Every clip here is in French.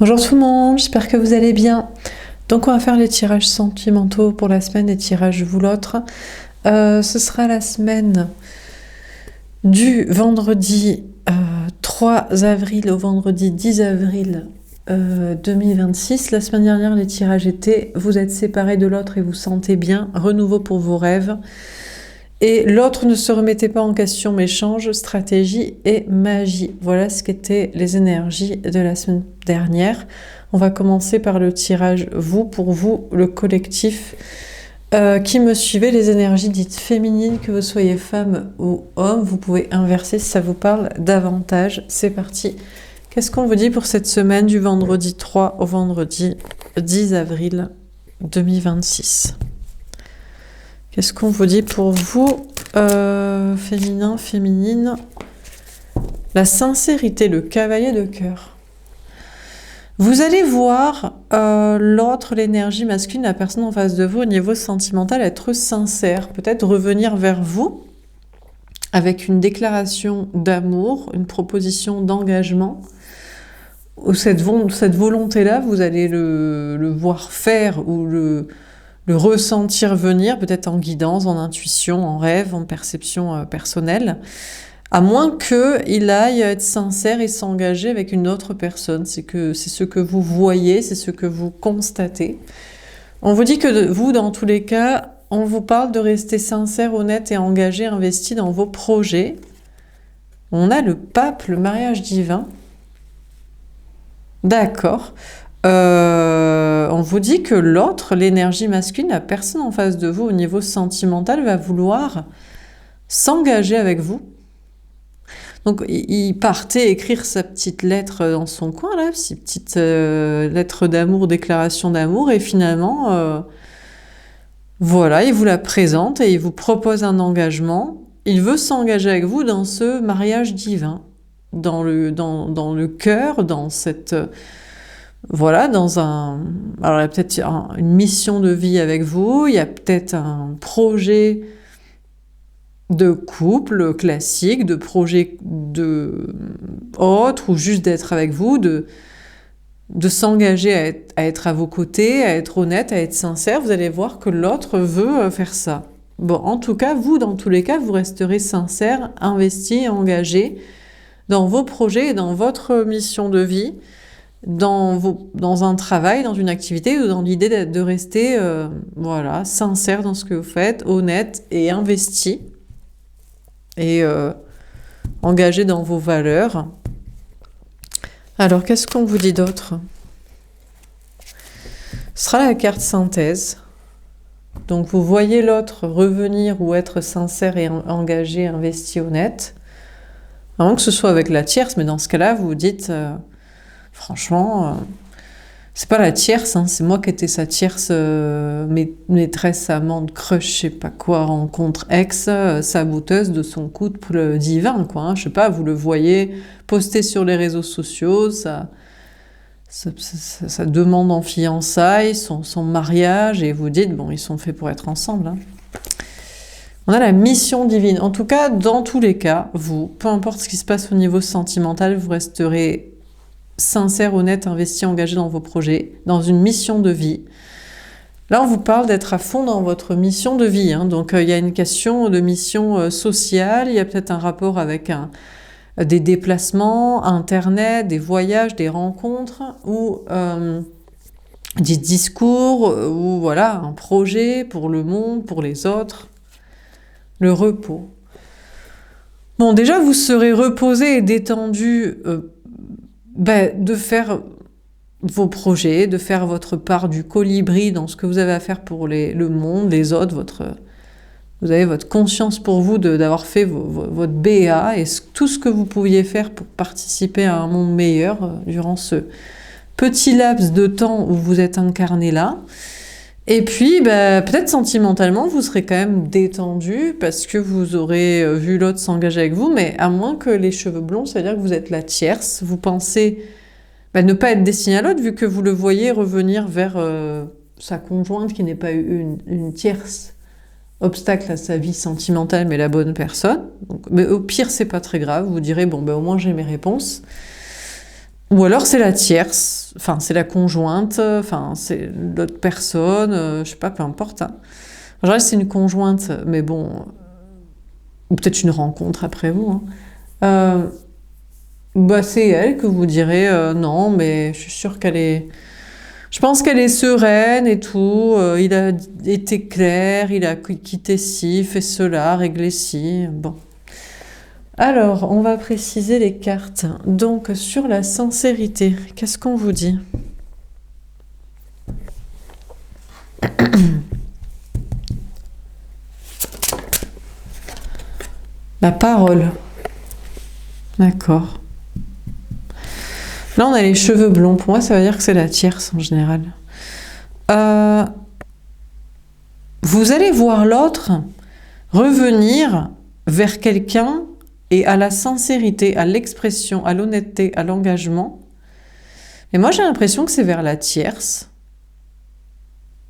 Bonjour tout le monde, j'espère que vous allez bien. Donc on va faire les tirages sentimentaux pour la semaine, les tirages vous l'autre. Ce sera la semaine du vendredi 3 avril au vendredi 10 avril 2026. La semaine dernière, les tirages étaient « Vous êtes séparés de l'autre et vous sentez bien, renouveau pour vos rêves ». Et l'autre ne se remettait pas en question, mais change, stratégie et magie. Voilà ce qu'étaient les énergies de la semaine dernière. On va commencer par le tirage vous, pour vous, le collectif qui me suivez, les énergies dites féminines, que vous soyez femme ou homme. Vous pouvez inverser si ça vous parle davantage. C'est parti. Qu'est-ce qu'on vous dit pour cette semaine du vendredi 3 au vendredi 10 avril 2026 ? Qu'est-ce qu'on vous dit pour vous, féminin, féminine? La sincérité, le cavalier de cœur. Vous allez voir l'autre, l'énergie masculine, la personne en face de vous au niveau sentimental, être sincère, peut-être revenir vers vous avec une déclaration d'amour, une proposition d'engagement. Cette volonté-là, vous allez le voir faire ou le ressentir venir, peut-être en guidance, en intuition, en rêve, en perception personnelle, à moins qu'il aille être sincère et s'engager avec une autre personne. C'est ce que vous voyez, c'est ce que vous constatez. On vous dit que vous, dans tous les cas, on vous parle de rester sincère, honnête et engagé, investi dans vos projets. On a le pape, le mariage divin. D'accord. On vous dit que l'autre, l'énergie masculine, la personne en face de vous au niveau sentimental va vouloir s'engager avec vous. Donc il partait écrire sa petite lettre dans son coin, là, sa petite lettre d'amour, déclaration d'amour, et finalement, voilà, il vous la présente et il vous propose un engagement. Il veut s'engager avec vous dans ce mariage divin, dans le cœur, dans cette... Voilà, alors il y a peut-être une mission de vie avec vous, il y a peut-être un projet de couple classique, de projet autre, ou juste d'être avec vous, de s'engager à être à vos côtés, à être honnête, à être sincère. Vous allez voir que l'autre veut faire ça. Bon, en tout cas, vous, dans tous les cas, vous resterez sincère, investi, engagé dans vos projets et dans votre mission de vie, dans un travail, dans une activité, ou dans l'idée de rester voilà, sincère dans ce que vous faites, honnête et investi, et engagé dans vos valeurs. Alors, qu'est-ce qu'on vous dit d'autre? Ce sera la carte synthèse. Donc, vous voyez l'autre revenir ou être sincère et engagé, investi, honnête. À moins que ce soit avec la tierce, mais dans ce cas-là, vous vous dites... franchement, c'est pas la tierce, hein, c'est moi qui étais sa tierce, maîtresse, amante, crush, je sais pas quoi, rencontre ex, saboteuse de son couple divin, quoi. Hein, je sais pas, vous le voyez poster sur les réseaux sociaux, sa demande en fiançailles, son mariage, et vous dites, bon, ils sont faits pour être ensemble. Hein. On a la mission divine. En tout cas, dans tous les cas, vous, peu importe ce qui se passe au niveau sentimental, vous resterez sincère, honnête, investi, engagé dans vos projets, dans une mission de vie. Là, on vous parle d'être à fond dans votre mission de vie. Hein. Donc, il y a une question de mission sociale, il y a peut-être un rapport avec des déplacements, Internet, des voyages, des rencontres, ou des discours, ou voilà, un projet pour le monde, pour les autres. Le repos. Bon, déjà, vous serez reposé et détendu de faire vos projets, de faire votre part du colibri dans ce que vous avez à faire pour le monde, les autres, vous avez votre conscience pour vous d'avoir fait votre BA et tout ce que vous pouviez faire pour participer à un monde meilleur durant ce petit laps de temps où vous êtes incarné là. Et puis, peut-être sentimentalement, vous serez quand même détendu parce que vous aurez vu l'autre s'engager avec vous, mais à moins que les cheveux blonds, c'est-à-dire que vous êtes la tierce, vous pensez ne pas être destiné à l'autre vu que vous le voyez revenir vers sa conjointe qui n'est pas une tierce obstacle à sa vie sentimentale, mais la bonne personne. Donc, mais au pire, c'est pas très grave, vous direz, bon, au moins j'ai mes réponses. Ou alors c'est la tierce. enfin, c'est la conjointe, enfin, c'est l'autre personne, je sais pas, peu importe. Hein. En général, c'est une conjointe, mais bon, ou peut-être une rencontre après vous. Hein. Bah, c'est elle que vous direz non, mais je suis sûre qu'elle est. Je pense qu'elle est sereine et tout. Il a été clair, il a quitté ci, fait cela, réglé ci. Bon. Alors, on va préciser les cartes. Donc, sur la sincérité, qu'est-ce qu'on vous dit? La parole. D'accord. Là, on a les cheveux blonds. Pour moi, ça veut dire que c'est la tierce en général. Vous allez voir l'autre revenir vers quelqu'un et à la sincérité, à l'expression, à l'honnêteté, à l'engagement. Mais moi, j'ai l'impression que c'est vers la tierce.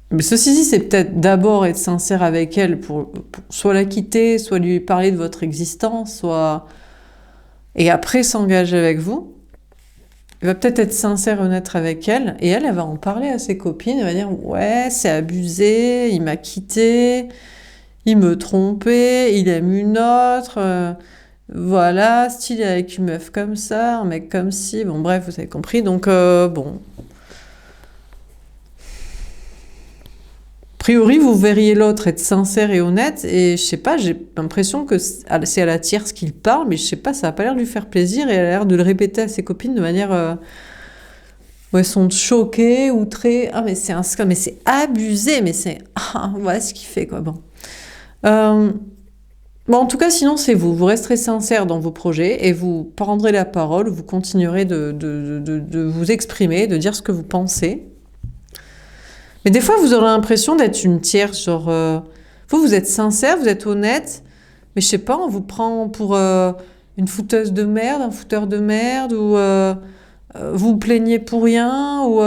Mais ceci dit, c'est peut-être d'abord être sincère avec elle pour soit la quitter, soit lui parler de votre existence, soit... Et après s'engager avec vous. Il va peut-être être sincère et honnête avec elle, et elle va en parler à ses copines, elle va dire « Ouais, c'est abusé, il m'a quitté, il me trompait, il aime une autre, voilà, style avec une meuf comme ça, un mec comme ci, bon bref, vous avez compris, donc bon. A priori, vous verriez l'autre être sincère et honnête, et je sais pas, j'ai l'impression que c'est à la tierce qu'il parle, mais je sais pas, ça a pas l'air de lui faire plaisir, et elle a l'air de le répéter à ses copines de manière... où elles sont choquées, outrées, ah mais c'est un scandale, mais c'est abusé, mais c'est... Ah, voilà ce qu'il fait, quoi, bon. Bon, en tout cas, sinon, c'est vous. Vous resterez sincère dans vos projets et vous prendrez la parole, vous continuerez de vous exprimer, de dire ce que vous pensez. Mais des fois, vous aurez l'impression d'être une tierce, genre... vous êtes sincère, vous êtes honnête, mais je sais pas, on vous prend pour une fouteuse de merde, un fouteur de merde, ou vous plaignez pour rien, ou...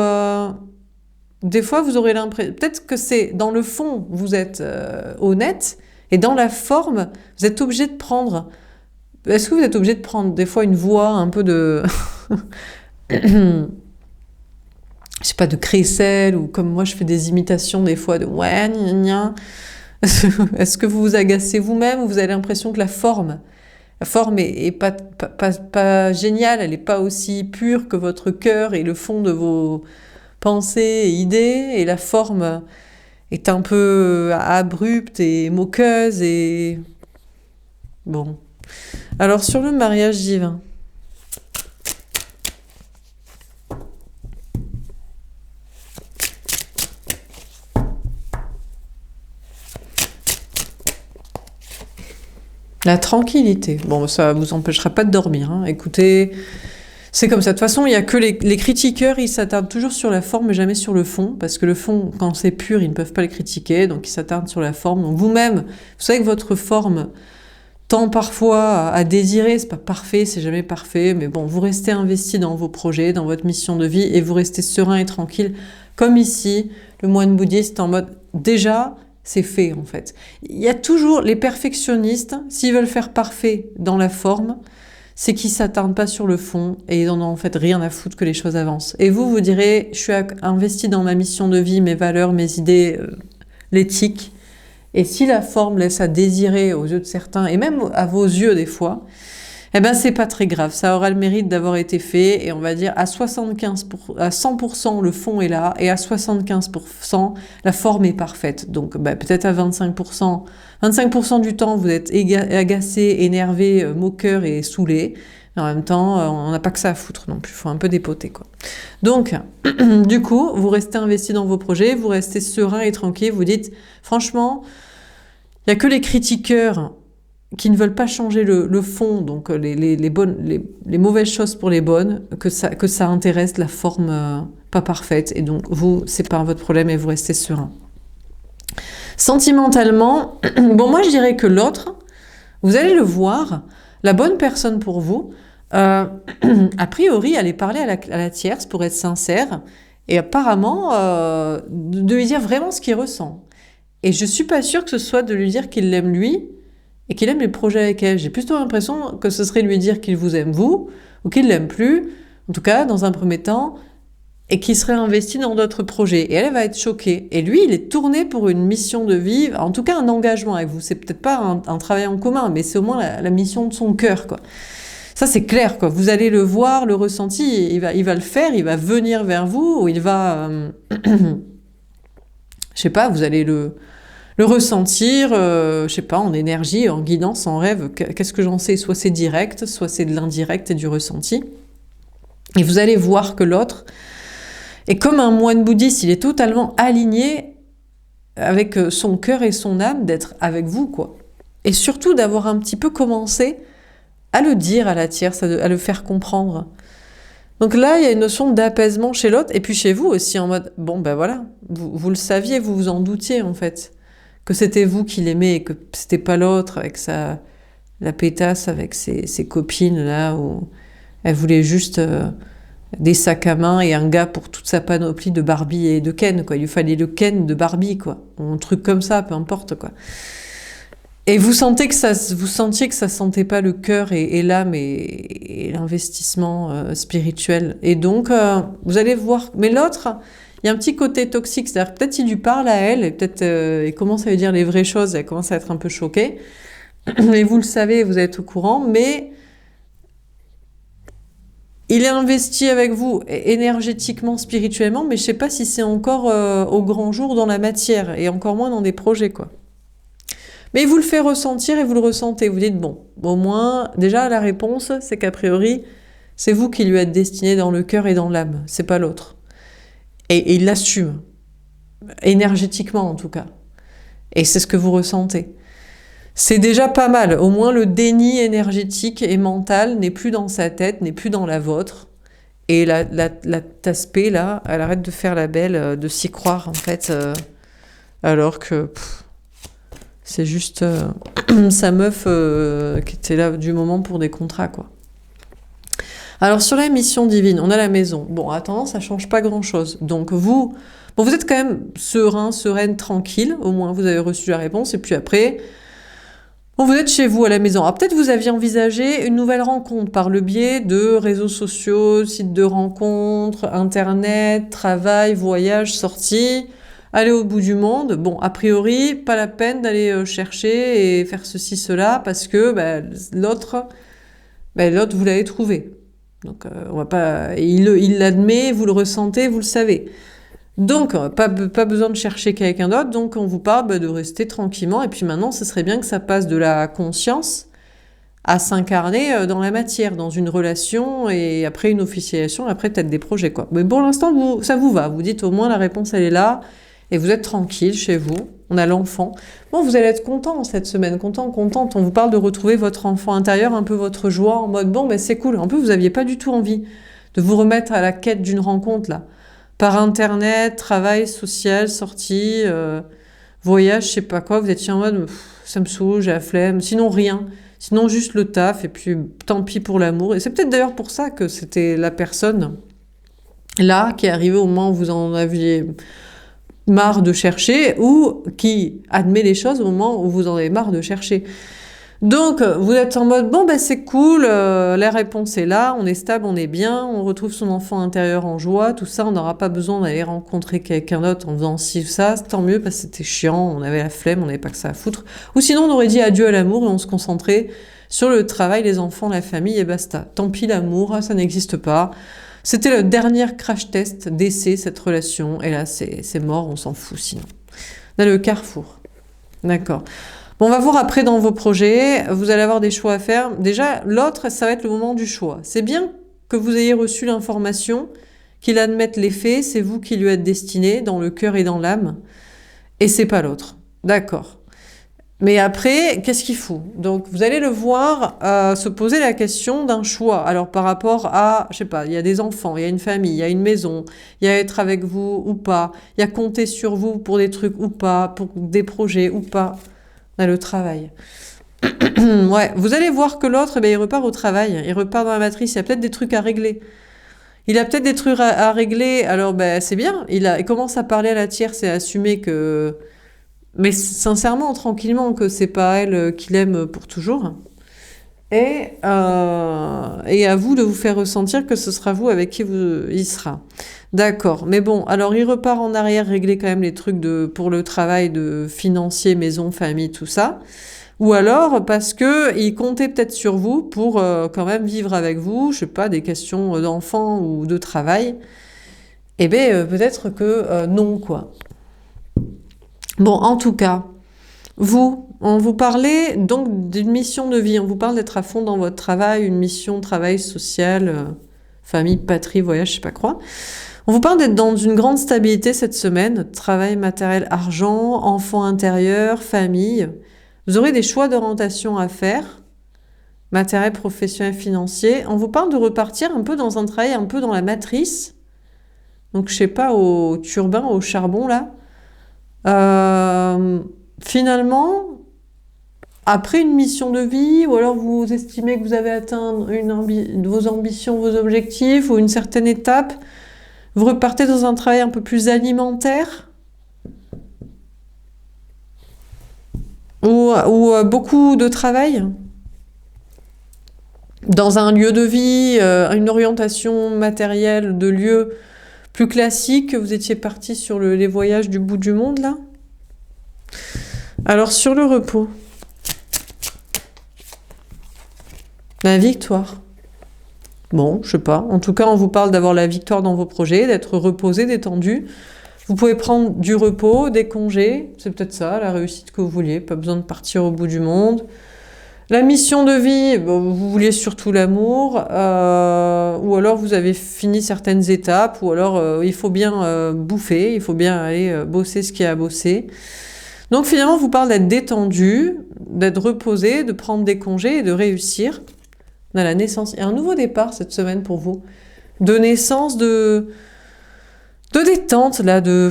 des fois, vous aurez l'impression... Peut-être que c'est dans le fond, vous êtes honnête, et dans la forme, vous êtes obligé de prendre... Est-ce que vous êtes obligé de prendre des fois une voix un peu de... je sais pas, de Crécelle, ou comme moi je fais des imitations des fois de ouais, gna gna. Est-ce que vous vous agacez vous-même, ou vous avez l'impression que la forme est pas géniale, elle n'est pas aussi pure que votre cœur et le fond de vos pensées et idées, et la forme est un peu abrupte et moqueuse et... Bon. Alors sur le mariage divin. La tranquillité. Bon, ça vous empêchera pas de dormir. Hein. Écoutez, c'est comme ça. De toute façon, il y a que les critiqueurs, ils s'attardent toujours sur la forme, mais jamais sur le fond. Parce que le fond, quand c'est pur, ils ne peuvent pas le critiquer. Donc, ils s'attardent sur la forme. Donc, vous-même, vous savez que votre forme tend parfois à désirer. C'est pas parfait, c'est jamais parfait. Mais bon, vous restez investi dans vos projets, dans votre mission de vie, et vous restez serein et tranquille. Comme ici, le moine bouddhiste en mode, déjà... c'est fait en fait. Il y a toujours les perfectionnistes, s'ils veulent faire parfait dans la forme, c'est qu'ils ne s'attardent pas sur le fond et ils n'en ont en fait rien à foutre que les choses avancent. Et vous direz, je suis investi dans ma mission de vie, mes valeurs, mes idées, l'éthique. Et si la forme laisse à désirer aux yeux de certains, et même à vos yeux des fois, eh ben c'est pas très grave, ça aura le mérite d'avoir été fait, et on va dire à 100% le fond est là, et à 75% la forme est parfaite. Donc peut-être à 25% du temps vous êtes agacé, énervé, moqueur et saoulé. En même temps, on n'a pas que ça à foutre non plus, il faut un peu dépoter quoi. Donc, du coup, vous restez investi dans vos projets, vous restez serein et tranquille, vous dites, franchement, il n'y a que les critiqueurs qui ne veulent pas changer le fond, donc les mauvaises choses pour les bonnes, que ça intéresse la forme pas parfaite. Et donc, vous, c'est pas votre problème et vous restez serein. Sentimentalement, bon, moi, je dirais que l'autre, vous allez le voir, la bonne personne pour vous, a priori, allez parler à la tierce pour être sincère et apparemment de lui dire vraiment ce qu'il ressent. Et je suis pas sûre que ce soit de lui dire qu'il l'aime lui, et qu'il aime les projets avec elle. J'ai plutôt l'impression que ce serait lui dire qu'il vous aime vous, ou qu'il l'aime plus. En tout cas, dans un premier temps, et qui serait investie dans d'autres projets. Et elle va être choquée. Et lui, il est tourné pour une mission de vie, en tout cas un engagement avec vous. C'est peut-être pas un travail en commun, mais c'est au moins la mission de son cœur, quoi. Ça, c'est clair, quoi. Vous allez le voir, le ressenti, il va le faire, il va venir vers vous, ou il va... je sais pas, vous allez le ressentir, je sais pas, en énergie, en guidance, en rêve. Qu'est-ce que j'en sais? Soit c'est direct, soit c'est de l'indirect et du ressenti. Et vous allez voir que l'autre... Et comme un moine bouddhiste, il est totalement aligné avec son cœur et son âme d'être avec vous, quoi. Et surtout d'avoir un petit peu commencé à le dire à la tierce, à le faire comprendre. Donc là, il y a une notion d'apaisement chez l'autre, et puis chez vous aussi, en mode, bon ben voilà, vous le saviez, vous vous en doutiez en fait, que c'était vous qui l'aimez, et que c'était pas l'autre avec la pétasse, avec ses copines là, où elle voulait juste... des sacs à main et un gars pour toute sa panoplie de Barbie et de Ken, quoi. Il lui fallait le Ken de Barbie, quoi. Un truc comme ça, peu importe, quoi. Et vous sentiez que ça sentait pas le cœur et l'âme et l'investissement spirituel. Et donc, vous allez voir. Mais l'autre, il y a un petit côté toxique. C'est-à-dire peut-être il lui parle à elle et peut-être il commence à lui dire les vraies choses. Elle commence à être un peu choquée. Et vous le savez, vous êtes au courant, mais il est investi avec vous énergétiquement, spirituellement, mais je sais pas si c'est encore au grand jour dans la matière, et encore moins dans des projets, quoi. Mais il vous le fait ressentir et vous le ressentez. Vous dites, bon, au moins, déjà, la réponse, c'est qu'a priori, c'est vous qui lui êtes destiné dans le cœur et dans l'âme, c'est pas l'autre. Et il l'assume, énergétiquement en tout cas. Et c'est ce que vous ressentez. C'est déjà pas mal. Au moins, le déni énergétique et mental n'est plus dans sa tête, n'est plus dans la vôtre. Et la tasse-paix, là, elle arrête de faire la belle, de s'y croire, en fait. Alors que c'est juste sa meuf qui était là du moment pour des contrats, quoi. Alors, sur la mission divine, on a la maison. Bon, attends, ça change pas grand-chose. Donc, vous êtes quand même serein, sereine, tranquille. Au moins, vous avez reçu la réponse. Et puis après... Bon, vous êtes chez vous à la maison. Alors peut-être vous aviez envisagé une nouvelle rencontre par le biais de réseaux sociaux, sites de rencontres, internet, travail, voyage, sortie, aller au bout du monde. Bon, a priori, pas la peine d'aller chercher et faire ceci, cela, parce que l'autre, vous l'avez trouvé. Donc on va pas, il l'admet, vous le ressentez, vous le savez. Donc, pas besoin de chercher quelqu'un d'autre, donc on vous parle de rester tranquillement, et puis maintenant, ce serait bien que ça passe de la conscience à s'incarner dans la matière, dans une relation, et après une officialisation, après peut-être des projets, quoi. Mais pour l'instant, ça vous va, vous dites au moins la réponse, elle est là, et vous êtes tranquille chez vous, on a l'enfant. Bon, vous allez être content cette semaine, contente, on vous parle de retrouver votre enfant intérieur, un peu votre joie, en mode, bon, c'est cool, un peu, vous aviez pas du tout envie de vous remettre à la quête d'une rencontre, là. Par internet, travail social, sortie, voyage, je sais pas quoi, vous étiez en mode ça me saoule, j'ai la flemme, sinon rien, sinon juste le taf, et puis tant pis pour l'amour. Et c'est peut-être d'ailleurs pour ça que c'était la personne là qui est arrivée au moment où vous en aviez marre de chercher, ou qui admet les choses au moment où vous en avez marre de chercher. Donc, vous êtes en mode, c'est cool, la réponse est là, on est stable, on est bien, on retrouve son enfant intérieur en joie, tout ça, on n'aura pas besoin d'aller rencontrer quelqu'un d'autre en faisant ci ou ça, tant mieux, parce que c'était chiant, on avait la flemme, on n'avait pas que ça à foutre. Ou sinon, on aurait dit adieu à l'amour et on se concentrait sur le travail, les enfants, la famille, et basta. Tant pis l'amour, ça n'existe pas. C'était le dernier crash test d'essai, cette relation, et là, c'est mort, on s'en fout sinon. Là, le carrefour. D'accord. Bon, on va voir après dans vos projets, vous allez avoir des choix à faire. Déjà, l'autre, ça va être le moment du choix. C'est bien que vous ayez reçu l'information, qu'il admette les faits, c'est vous qui lui êtes destiné, dans le cœur et dans l'âme, et c'est pas l'autre. D'accord. Mais après, qu'est-ce qu'il faut? Donc, vous allez le voir se poser la question d'un choix. Alors, par rapport à, je sais pas, il y a des enfants, il y a une famille, il y a une maison, il y a être avec vous ou pas, il y a compter sur vous pour des trucs ou pas, pour des projets ou pas. On a le travail. Ouais, vous allez voir que l'autre, il repart au travail, il repart dans la matrice, il y a peut-être des trucs à régler. Il a peut-être des trucs à régler, alors c'est bien, il commence à parler à la tierce et à assumer que... Mais sincèrement, tranquillement, que c'est pas elle qu'il aime pour toujours. Et à vous de vous faire ressentir que ce sera vous avec qui il sera. D'accord. Mais bon, alors il repart en arrière régler quand même les trucs pour le travail de financier, maison, famille, tout ça. Ou alors parce que il comptait peut-être sur vous pour quand même vivre avec vous, je sais pas, des questions d'enfants ou de travail. Eh bien, peut-être que non, quoi. Bon, en tout cas, on vous parlait donc d'une mission de vie, on vous parle d'être à fond dans votre travail, une mission, travail social, famille, patrie, voyage, je sais pas quoi. On vous parle d'être dans une grande stabilité cette semaine, travail, matériel, argent, enfant intérieur, famille. Vous aurez des choix d'orientation à faire, matériel, professionnel, financier. On vous parle de repartir un peu dans un travail, un peu dans la matrice. Donc, je sais pas, au turbin, au charbon, là. Finalement, après une mission de vie, ou alors vous estimez que vous avez atteint vos ambitions, vos objectifs, ou une certaine étape, vous repartez dans un travail un peu plus alimentaire, ou beaucoup de travail, dans un lieu de vie, une orientation matérielle de lieu plus classique, vous étiez parti sur les voyages du bout du monde, là. Alors, sur le repos, la victoire. Bon, je sais pas. En tout cas, on vous parle d'avoir la victoire dans vos projets, d'être reposé, détendu. Vous pouvez prendre du repos, des congés. C'est peut-être ça, la réussite que vous vouliez. Pas besoin de partir au bout du monde. La mission de vie, bon, vous vouliez surtout l'amour. Ou alors vous avez fini certaines étapes. Ou alors il faut bien bouffer. Il faut bien aller bosser ce qu'il y a à bosser. Donc finalement, on vous parle d'être détendu, d'être reposé, de prendre des congés et de réussir. On a la naissance. Il y a un nouveau départ cette semaine pour vous. De naissance, de détente, là, de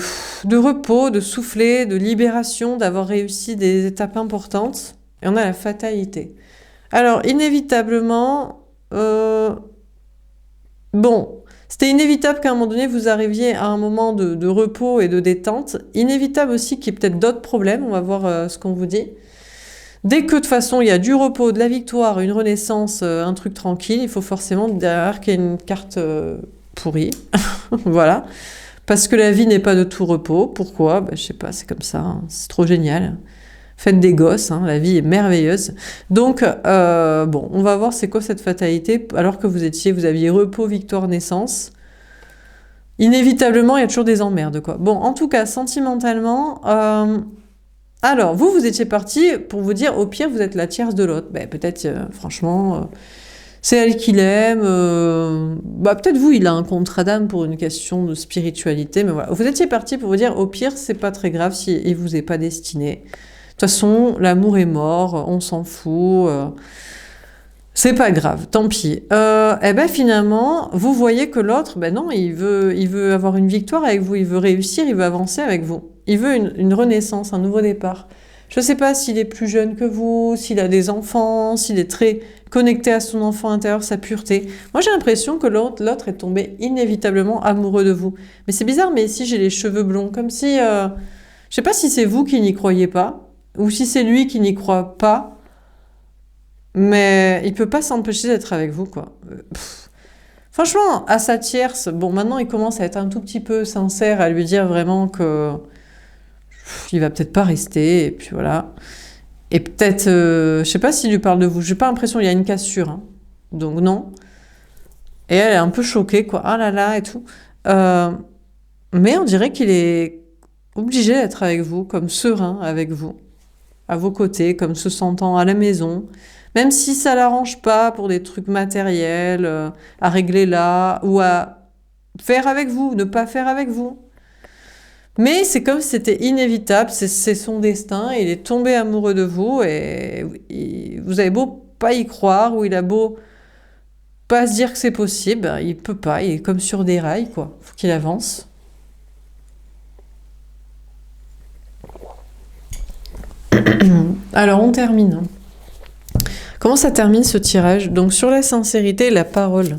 repos, de souffler, de libération, d'avoir réussi des étapes importantes. Et on a la fatalité. Alors, inévitablement, bon, c'était inévitable qu'à un moment donné, vous arriviez à un moment de repos et de détente. Inévitable aussi qu'il y ait peut-être d'autres problèmes. On va voir ce qu'on vous dit. Dès que de toute façon il y a du repos, de la victoire, une renaissance, un truc tranquille, il faut forcément derrière qu'il y ait une carte pourrie. Voilà. Parce que la vie n'est pas de tout repos. Pourquoi? Ben, je sais pas, c'est comme ça. Hein. C'est trop génial. Faites des gosses, hein, la vie est merveilleuse. Donc, bon, on va voir c'est quoi cette fatalité. Alors que vous aviez repos, victoire, naissance. Inévitablement, il y a toujours des emmerdes, quoi. Bon, en tout cas, sentimentalement... Alors, vous étiez parti pour vous dire, au pire, vous êtes la tierce de l'autre. Ben, peut-être, franchement, c'est elle qui l'aime. Peut-être vous, il a un contrat d'âme pour une question de spiritualité. Mais voilà, vous étiez parti pour vous dire, au pire, c'est pas très grave s'il ne vous est pas destiné. De toute façon, l'amour est mort, on s'en fout. C'est pas grave, tant pis. Et ben finalement, vous voyez que l'autre, ben non, il veut avoir une victoire avec vous, il veut réussir, il veut avancer avec vous. Il veut une renaissance, un nouveau départ. Je ne sais pas s'il est plus jeune que vous, s'il a des enfants, s'il est très connecté à son enfant intérieur, sa pureté. Moi, j'ai l'impression que l'autre est tombé inévitablement amoureux de vous. Mais c'est bizarre, mais ici, j'ai les cheveux blonds, comme si... je sais pas si c'est vous qui n'y croyez pas, ou si c'est lui qui n'y croit pas, mais il peut pas s'empêcher d'être avec vous, quoi. Franchement, à sa tierce, bon, maintenant, il commence à être un tout petit peu sincère, à lui dire vraiment que... il va peut-être pas rester, et puis voilà. Et peut-être, je sais pas s'il lui parle de vous, j'ai pas l'impression qu'il y a une cassure, hein. Donc non. Et elle est un peu choquée, quoi, ah là là, et tout. Mais on dirait qu'il est obligé d'être avec vous, comme serein avec vous, à vos côtés, comme se sentant à la maison, même si ça l'arrange pas pour des trucs matériels, à régler là, ou à faire avec vous, ne pas faire avec vous. Mais c'est comme si c'était inévitable, c'est son destin, il est tombé amoureux de vous et vous avez beau pas y croire, ou il a beau pas se dire que c'est possible, il peut pas, il est comme sur des rails, quoi. Faut qu'il avance. Alors on termine. Comment ça termine ce tirage? Donc sur la sincérité et la parole.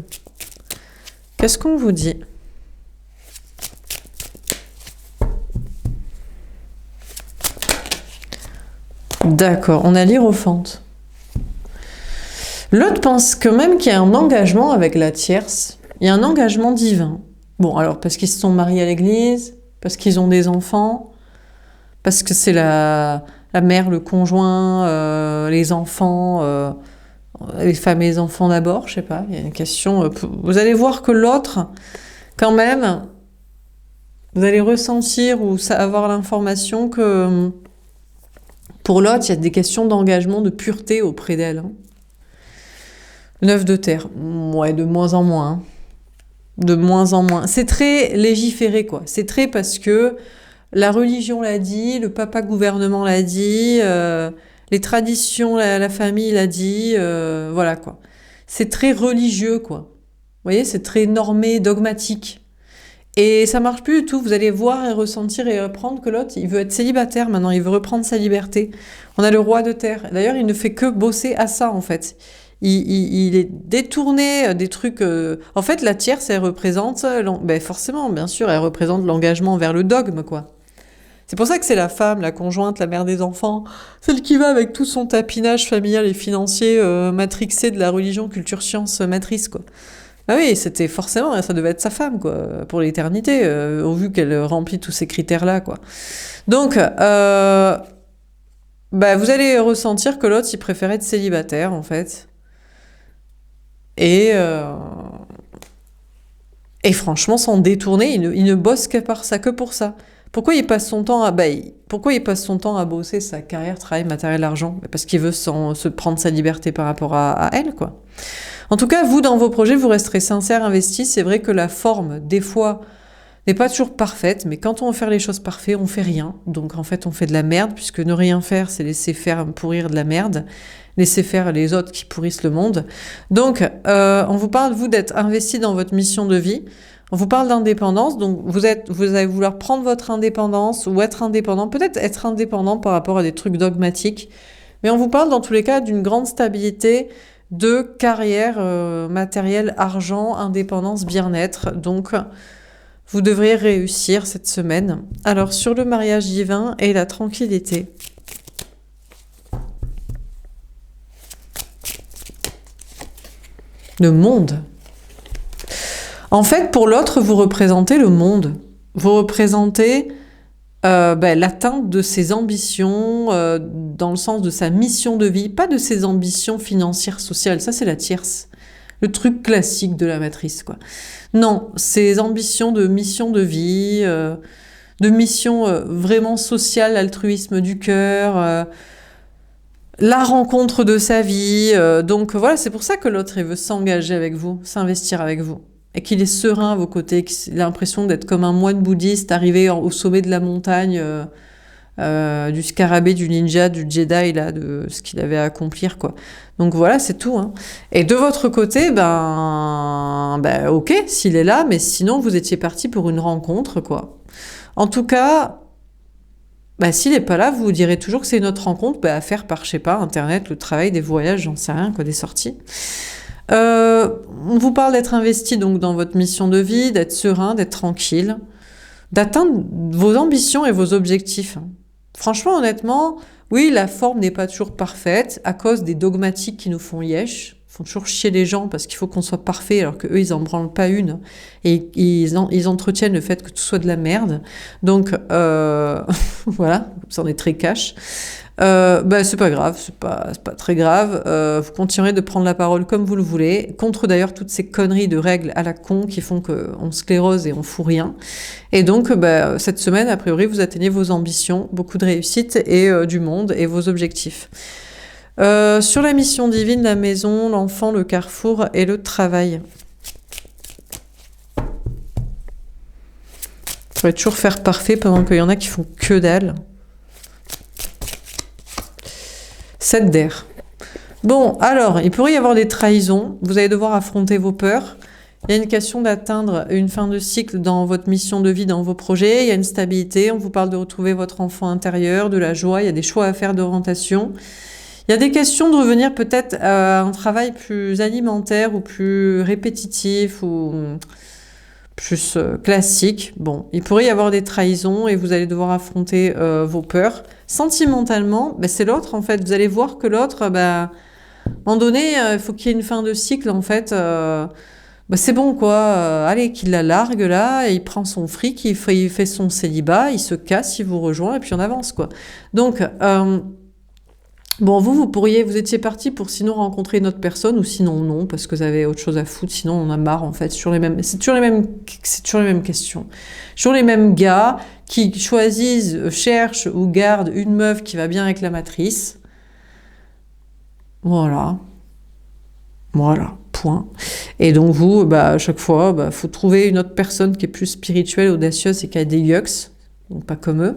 Qu'est-ce qu'on vous dit? D'accord, on a l'Hiérophante. L'autre pense quand même qu'il y a un engagement avec la tierce. Il y a un engagement divin. Bon, alors, parce qu'ils se sont mariés à l'église, parce qu'ils ont des enfants, parce que c'est la mère, le conjoint, les enfants, les femmes et les enfants d'abord, je sais pas, il y a une question. Vous allez voir que l'autre, quand même, vous allez ressentir ou avoir l'information que pour l'autre, il y a des questions d'engagement, de pureté auprès d'elle. Hein. 9 de terre. Ouais, de moins en moins. Hein. De moins en moins. C'est très légiféré, quoi. C'est très parce que la religion l'a dit, le papa gouvernement l'a dit, les traditions, la famille l'a dit, voilà, quoi. C'est très religieux, quoi. Vous voyez, c'est très normé, dogmatique. Et ça marche plus du tout. Vous allez voir et ressentir et apprendre que l'autre, il veut être célibataire maintenant, il veut reprendre sa liberté. On a le roi de terre. D'ailleurs, il ne fait que bosser à ça, en fait. Il est détourné des trucs. En fait, la tierce, elle représente, ben forcément, bien sûr, elle représente l'engagement vers le dogme, quoi. C'est pour ça que c'est la femme, la conjointe, la mère des enfants, celle qui va avec tout son tapinage familial et financier matrixé de la religion, culture, science, matrice, quoi. Ah oui, c'était forcément, ça devait être sa femme, quoi, pour l'éternité, au vu qu'elle remplit tous ces critères-là, quoi. Donc, bah, vous allez ressentir que l'autre, il préférait être célibataire, en fait. Et, et franchement, sans détourner, il ne bosse que par ça, que pour ça. Pourquoi il passe son temps à, pourquoi il passe son temps à bosser sa carrière, travail, matériel, argent? Parce qu'il veut se prendre sa liberté par rapport à elle, quoi. En tout cas, vous, dans vos projets, vous resterez sincère, investi. C'est vrai que la forme, des fois, n'est pas toujours parfaite, mais quand on veut faire les choses parfaites, on fait rien. Donc, en fait, on fait de la merde, puisque ne rien faire, c'est laisser faire pourrir de la merde, laisser faire les autres qui pourrissent le monde. Donc, on vous parle, vous, d'être investi dans votre mission de vie. On vous parle d'indépendance, donc vous allez vouloir prendre votre indépendance ou être indépendant, peut-être être indépendant par rapport à des trucs dogmatiques, mais on vous parle dans tous les cas d'une grande stabilité de carrière matérielle, argent, indépendance, bien-être. Donc, vous devriez réussir cette semaine. Alors, sur le mariage divin et la tranquillité. Le monde. En fait, pour l'autre, vous représentez le monde. Vous représentez l'atteinte de ses ambitions, dans le sens de sa mission de vie, pas de ses ambitions financières, sociales. Ça, c'est la tierce. Le truc classique de la matrice, quoi. Non, ses ambitions de mission de vie, de mission vraiment sociale, altruisme du cœur, la rencontre de sa vie. Donc voilà, c'est pour ça que l'autre, il veut s'engager avec vous, s'investir avec vous. Et qu'il est serein à vos côtés, qu'il a l'impression d'être comme un moine bouddhiste arrivé au sommet de la montagne, du scarabée, du ninja, du Jedi, là, de ce qu'il avait à accomplir, quoi. Donc voilà, c'est tout. Hein. Et de votre côté, ok, s'il est là, mais sinon, vous étiez parti pour une rencontre, quoi. En tout cas, s'il n'est pas là, vous direz toujours que c'est une autre rencontre, à faire par, je sais pas, Internet, le travail, des voyages, j'en sais rien, quoi, des sorties. On vous parle d'être investi donc dans votre mission de vie, d'être serein, d'être tranquille, d'atteindre vos ambitions et vos objectifs. Franchement, honnêtement, oui, la forme n'est pas toujours parfaite à cause des dogmatiques qui nous font yesh, font toujours chier les gens parce qu'il faut qu'on soit parfait alors qu'eux, ils en branlent pas une et ils entretiennent le fait que tout soit de la merde. Donc, voilà, ça en est très cash. C'est pas grave, c'est pas très grave. Vous continuerez de prendre la parole comme vous le voulez, contre d'ailleurs toutes ces conneries de règles à la con qui font qu'on sclérose et on fout rien. Et donc, cette semaine, a priori, vous atteignez vos ambitions, beaucoup de réussite et du monde et vos objectifs. Sur la mission divine, la maison, l'enfant, le carrefour et le travail. Il faudrait toujours faire parfait pendant qu'il y en a qui font que dalle. 7 d'air. Bon, alors, il pourrait y avoir des trahisons. Vous allez devoir affronter vos peurs. Il y a une question d'atteindre une fin de cycle dans votre mission de vie, dans vos projets. Il y a une stabilité. On vous parle de retrouver votre enfant intérieur, de la joie. Il y a des choix à faire d'orientation. Il y a des questions de revenir peut-être à un travail plus alimentaire ou plus répétitif ou plus classique. Bon, il pourrait y avoir des trahisons et vous allez devoir affronter vos peurs. Sentimentalement, c'est l'autre en fait. Vous allez voir que l'autre, à un moment donné, il faut qu'il y ait une fin de cycle en fait bah c'est bon quoi, allez, qu'il la largue là, et il prend son fric, il fait son célibat, il se casse, il vous rejoint, et puis on avance quoi. Donc, bon, vous étiez parti pour sinon rencontrer une autre personne, ou sinon non, parce que vous avez autre chose à foutre, sinon on a marre en fait, c'est toujours les mêmes questions. Toujours les mêmes gars qui choisissent, cherchent ou gardent une meuf qui va bien avec la matrice. Voilà. Voilà, point. Et donc vous, bah, à chaque fois, bah, faut trouver une autre personne qui est plus spirituelle, audacieuse et qui a des yeux, donc pas comme eux.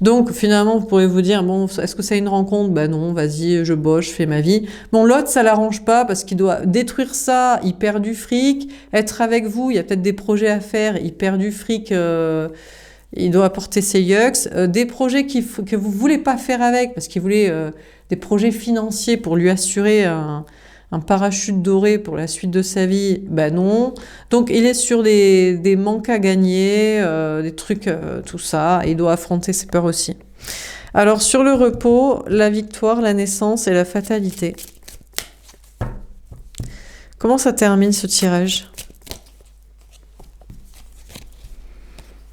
Donc finalement, vous pourrez vous dire, bon, est-ce que c'est une rencontre? Bah non, vas-y, je bosse, je fais ma vie. Bon, l'autre, ça l'arrange pas parce qu'il doit détruire ça, il perd du fric, être avec vous, il y a peut-être des projets à faire, il perd du fric, il doit apporter ses yucks, des projets que vous voulez pas faire avec parce qu'il voulait des projets financiers pour lui assurer un parachute doré pour la suite de sa vie, ben non. Donc il est sur des manques à gagner, des trucs, tout ça, et il doit affronter ses peurs aussi. Alors sur le repos, la victoire, la naissance et la fatalité. Comment ça termine ce tirage?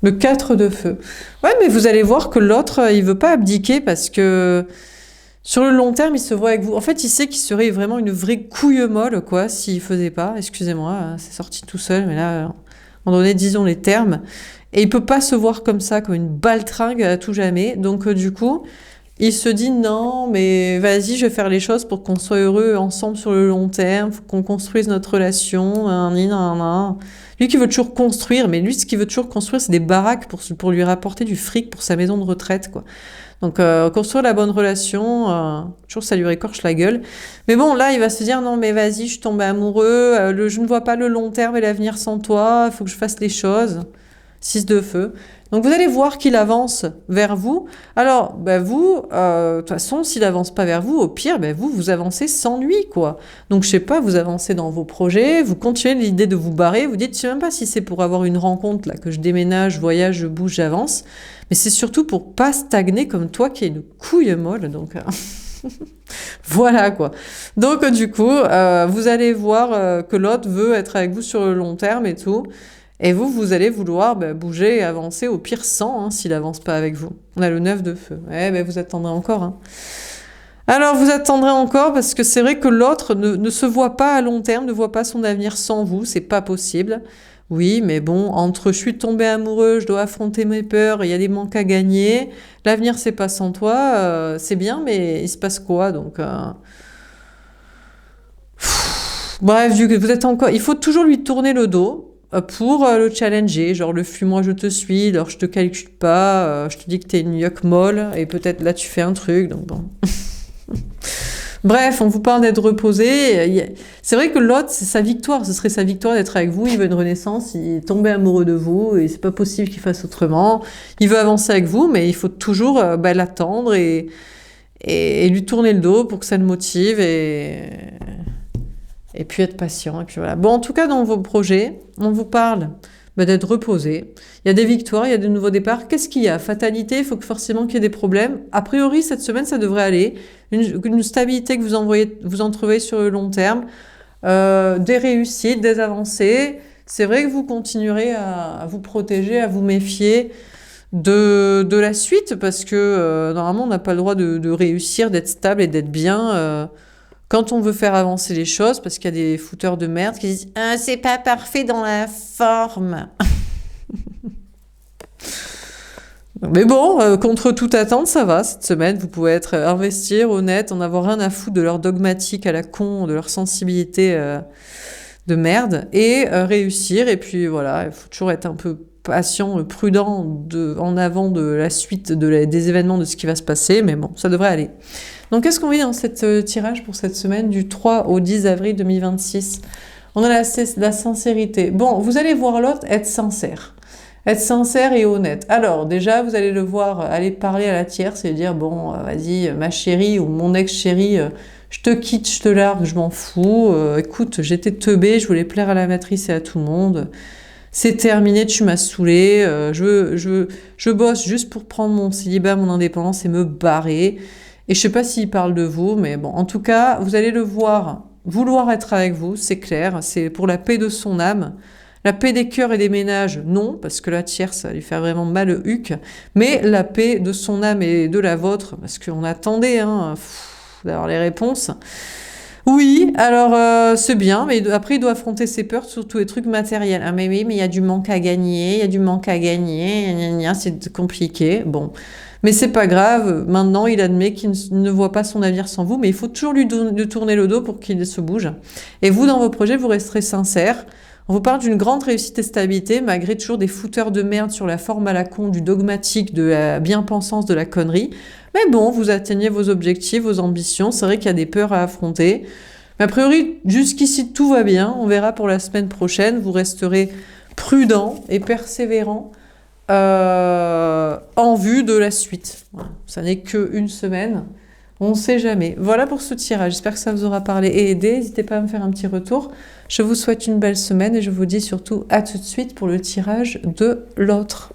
Le 4 de feu. Ouais, mais vous allez voir que l'autre, il veut pas abdiquer parce que sur le long terme, il se voit avec vous. En fait, il sait qu'il serait vraiment une vraie couille molle, quoi, s'il faisait pas. Excusez-moi, c'est sorti tout seul, mais là, à un moment donné, disons les termes. Et il peut pas se voir comme ça, comme une baltringue à tout jamais. Donc, du coup, il se dit non, mais vas-y, je vais faire les choses pour qu'on soit heureux ensemble sur le long terme, faut qu'on construise notre relation, Lui qui veut toujours construire, mais lui, ce qu'il veut toujours construire, c'est des baraques pour lui rapporter du fric pour sa maison de retraite, quoi. Donc, construire la bonne relation, toujours ça lui récorche la gueule. Mais bon, là, il va se dire, non, mais vas-y, je suis tombé amoureux, je ne vois pas le long terme et l'avenir sans toi, il faut que je fasse les choses. 6 de feu. Donc, vous allez voir qu'il avance vers vous. Alors, ben vous, de toute façon, s'il avance pas vers vous, au pire, ben vous avancez sans lui, quoi. Donc, je sais pas, vous avancez dans vos projets, vous continuez l'idée de vous barrer, vous dites, je sais même pas si c'est pour avoir une rencontre, là, que je déménage, voyage, je bouge, j'avance. Mais c'est surtout pour pas stagner comme toi qui est une couille molle, donc voilà quoi. Donc du coup, vous allez voir que l'autre veut être avec vous sur le long terme et tout, et vous allez vouloir bouger et avancer au pire sans, hein, s'il avance pas avec vous. On a le 9 de feu. Vous attendrez encore. Hein. Alors vous attendrez encore parce que c'est vrai que l'autre ne se voit pas à long terme, ne voit pas son avenir sans vous, c'est pas possible. Oui, mais bon, entre je suis tombée amoureux, je dois affronter mes peurs, il y a des manques à gagner, l'avenir c'est pas sans toi, c'est bien, mais il se passe quoi donc Bref, vous êtes encore, il faut toujours lui tourner le dos pour le challenger, genre le fuis-moi, je te suis, alors je te calcule pas, je te dis que t'es une yoke molle et peut-être là tu fais un truc, donc bon. Bref, on vous parle d'être reposé. C'est vrai que l'autre, c'est sa victoire. Ce serait sa victoire d'être avec vous. Il veut une renaissance. Il est tombé amoureux de vous et c'est pas possible qu'il fasse autrement. Il veut avancer avec vous, mais il faut toujours l'attendre et lui tourner le dos pour que ça le motive et puis être patient. Et puis voilà. Bon, en tout cas, dans vos projets, on vous parle d'être reposé. Il y a des victoires, il y a de nouveaux départs. Qu'est-ce qu'il y a? Fatalité, il faut que forcément qu'il y ait des problèmes. A priori, cette semaine, ça devrait aller. Une stabilité que vous entrevoyez sur le long terme. Des réussites, des avancées. C'est vrai que vous continuerez à vous protéger, à vous méfier de la suite parce que normalement, on n'a pas le droit de réussir, d'être stable et d'être bien quand on veut faire avancer les choses, parce qu'il y a des fouteurs de merde qui disent « c'est pas parfait dans la forme ». Mais bon, contre toute attente, ça va. Cette semaine, vous pouvez être investir, honnête, en avoir rien à foutre de leur dogmatique à la con, de leur sensibilité de merde, et réussir. Et puis voilà, il faut toujours être un peu patient, prudent en avant de la suite des événements, de ce qui va se passer. Mais bon, ça devrait aller. Donc, qu'est-ce qu'on vit dans cette tirage pour cette semaine du 3 au 10 avril 2026? On a la sincérité. Bon, vous allez voir l'autre être sincère. Être sincère et honnête. Alors, déjà, vous allez le voir aller parler à la tierce et dire, bon, vas-y, ma chérie ou mon ex-chérie, je te quitte, je te largue, je m'en fous. Écoute, j'étais teubée, je voulais plaire à la matrice et à tout le monde. C'est terminé, tu m'as saoulée. Je bosse juste pour prendre mon célibat, mon indépendance et me barrer. Et je sais pas s'il parle de vous, mais bon, en tout cas, vous allez le voir vouloir être avec vous, c'est clair, c'est pour la paix de son âme. La paix des cœurs et des ménages, non, parce que la tierce, ça va lui faire vraiment mal au huc, mais la paix de son âme et de la vôtre, parce qu'on attendait d'avoir les réponses. Oui, alors c'est bien, mais après il doit affronter ses peurs sur tous les trucs matériels. Ah mais oui, mais il y a du manque à gagner, il y a du manque à gagner, gna gna gna, c'est compliqué. Bon, mais c'est pas grave. Maintenant, il admet qu'il ne voit pas son avenir sans vous, mais il faut toujours lui tourner le dos pour qu'il se bouge. Et vous, dans vos projets, vous resterez sincère. On vous parle d'une grande réussite et stabilité, malgré toujours des fouteurs de merde sur la forme à la con, du dogmatique, de la bien-pensance, de la connerie. Mais bon, vous atteignez vos objectifs, vos ambitions. C'est vrai qu'il y a des peurs à affronter. Mais a priori, jusqu'ici, tout va bien. On verra pour la semaine prochaine. Vous resterez prudent et persévérant en vue de la suite. Voilà. Ça n'est qu'une semaine. On ne sait jamais. Voilà pour ce tirage. J'espère que ça vous aura parlé et aidé. N'hésitez pas à me faire un petit retour. Je vous souhaite une belle semaine et je vous dis surtout à tout de suite pour le tirage de l'autre.